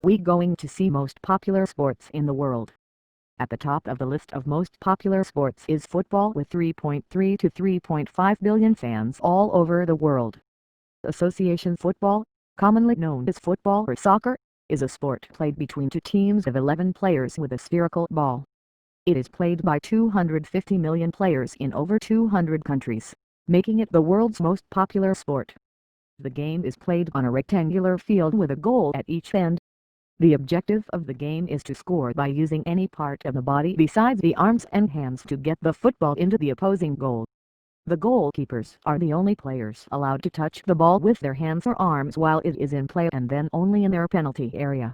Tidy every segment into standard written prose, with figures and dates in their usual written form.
We going to see most popular sports in the world. At the top of the list of most popular sports is football with 3.3 to 3.5 billion fans all over the world. Association football, commonly known as football or soccer, is a sport played between two teams of 11 players with a spherical ball. It is played by 250 million players in over 200 countries, making it the world's most popular sport. The game is played on a rectangular field with a goal at each end. The objective of the game is to score by using any part of the body besides the arms and hands to get the football into the opposing goal. The goalkeepers are the only players allowed to touch the ball with their hands or arms while it is in play, and then only in their penalty area.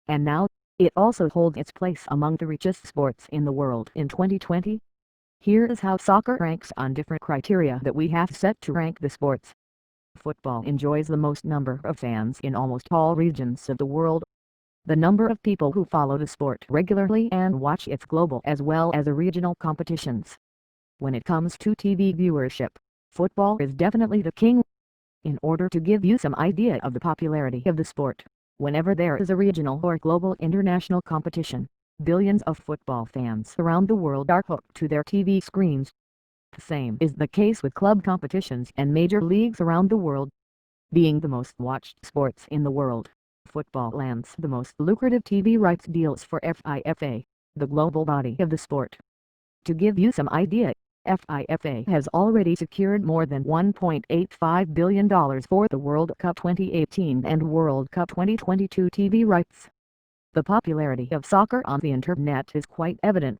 And now, it also holds its place among the richest sports in the world in 2020. Here is how soccer ranks on different criteria that we have set to rank the sports. Football enjoys the most number of fans in almost all regions of the world. The number of people who follow the sport regularly and watch its global as well as regional competitions. When it comes to TV viewership, football is definitely the king. In order to give you some idea of the popularity of the sport, whenever there is a regional or global international competition, billions of football fans around the world are hooked to their TV screens. The same is the case with club competitions and major leagues around the world. Being the most watched sports in the world, football lands the most lucrative TV rights deals for FIFA, the global body of the sport. To give you some idea, FIFA has already secured more than $1.85 billion for the World Cup 2018 and World Cup 2022 TV rights. The popularity of soccer on the internet is quite evident.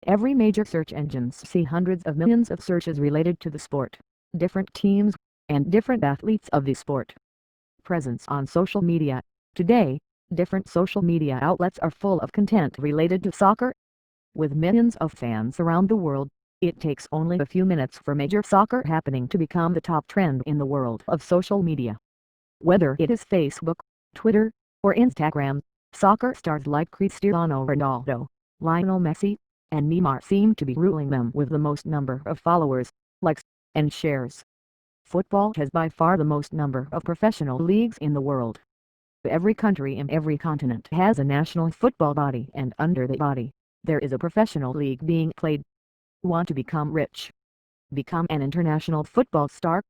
Every major search engines see hundreds of millions of searches related to the sport, different teams, and different athletes of the sport. Presence on social media. Today, different social media outlets are full of content related to soccer. With millions of fans around the world, it takes only a few minutes for major soccer happening to become the top trend in the world of social media. Whether it is Facebook, Twitter, or Instagram, soccer stars like Cristiano Ronaldo, Lionel Messi, and Neymar seem to be ruling them with the most number of followers, likes, and shares. Football has by far the most number of professional leagues in the world. Every country in every continent has a national football body, and under the body, there is a professional league being played. Want to become rich? Become an international football star?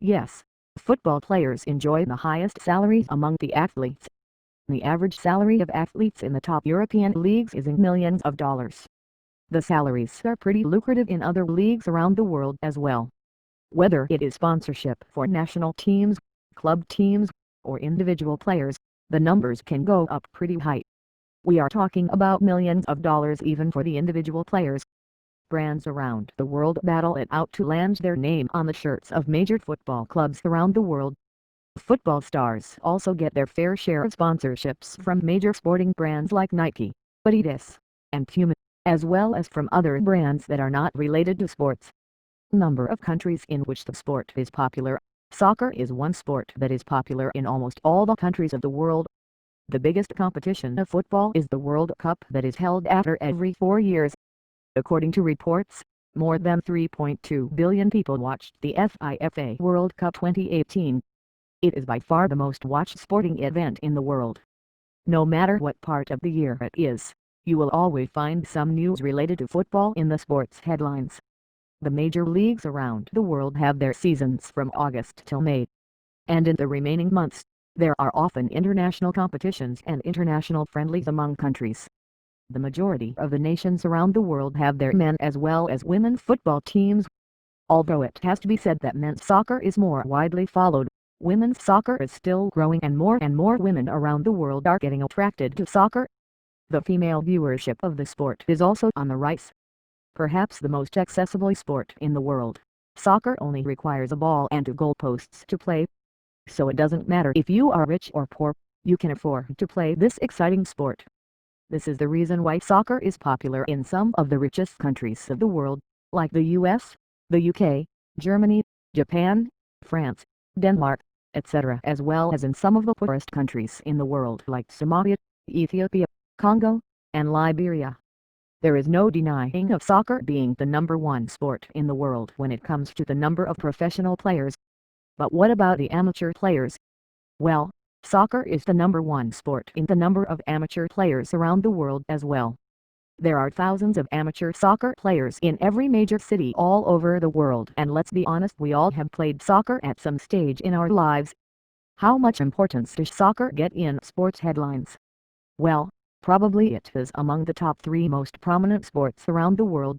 Yes, football players enjoy the highest salaries among the athletes. The average salary of athletes in the top European leagues is in millions of dollars. The salaries are pretty lucrative in other leagues around the world as well. Whether it is sponsorship for national teams, club teams, or individual players, the numbers can go up pretty high. We are talking about millions of dollars even for the individual players. Brands around the world battle it out to land their name on the shirts of major football clubs around the world. Football stars also get their fair share of sponsorships from major sporting brands like Nike, Adidas, and Puma, as well as from other brands that are not related to sports. Number of countries in which the sport is popular. Soccer is one sport that is popular in almost all the countries of the world. The biggest competition of football is the World Cup that is held after every 4 years. According to reports, more than 3.2 billion people watched the FIFA World Cup 2018. It is by far the most watched sporting event in the world. No matter what part of the year it is, you will always find some news related to football in the sports headlines. The major leagues around the world have their seasons from August till May. And in the remaining months, there are often international competitions and international friendlies among countries. The majority of the nations around the world have their men as well as women football teams. Although it has to be said that men's soccer is more widely followed, women's soccer is still growing, and more women around the world are getting attracted to soccer. The female viewership of the sport is also on the rise. Perhaps the most accessible sport in the world, soccer only requires a ball and 2 goalposts to play. So it doesn't matter if you are rich or poor, you can afford to play this exciting sport. This is the reason why soccer is popular in some of the richest countries of the world, like the US, the UK, Germany, Japan, France, Denmark, etc., as well as in some of the poorest countries in the world like Somalia, Ethiopia, Congo, and Liberia. There is no denying of soccer being the #1 sport in the world when it comes to the number of professional players. But what about the amateur players? Well, Soccer is the #1 sport in the number of amateur players around the world as well. There are thousands of amateur soccer players in every major city all over the world, and let's be honest, we all have played soccer at some stage in our lives. How much importance does soccer get in sports headlines? Well, probably it is among the top 3 most prominent sports around the world.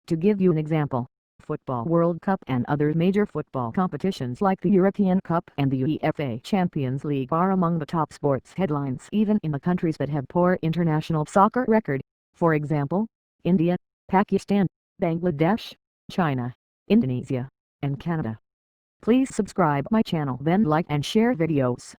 To give you an example, Football World Cup and other major football competitions like the European Cup and the UEFA Champions League are among the top sports headlines even in the countries that have poor international soccer record. For example, India, Pakistan, Bangladesh, China, Indonesia, and Canada. Please subscribe my channel, then like and share videos.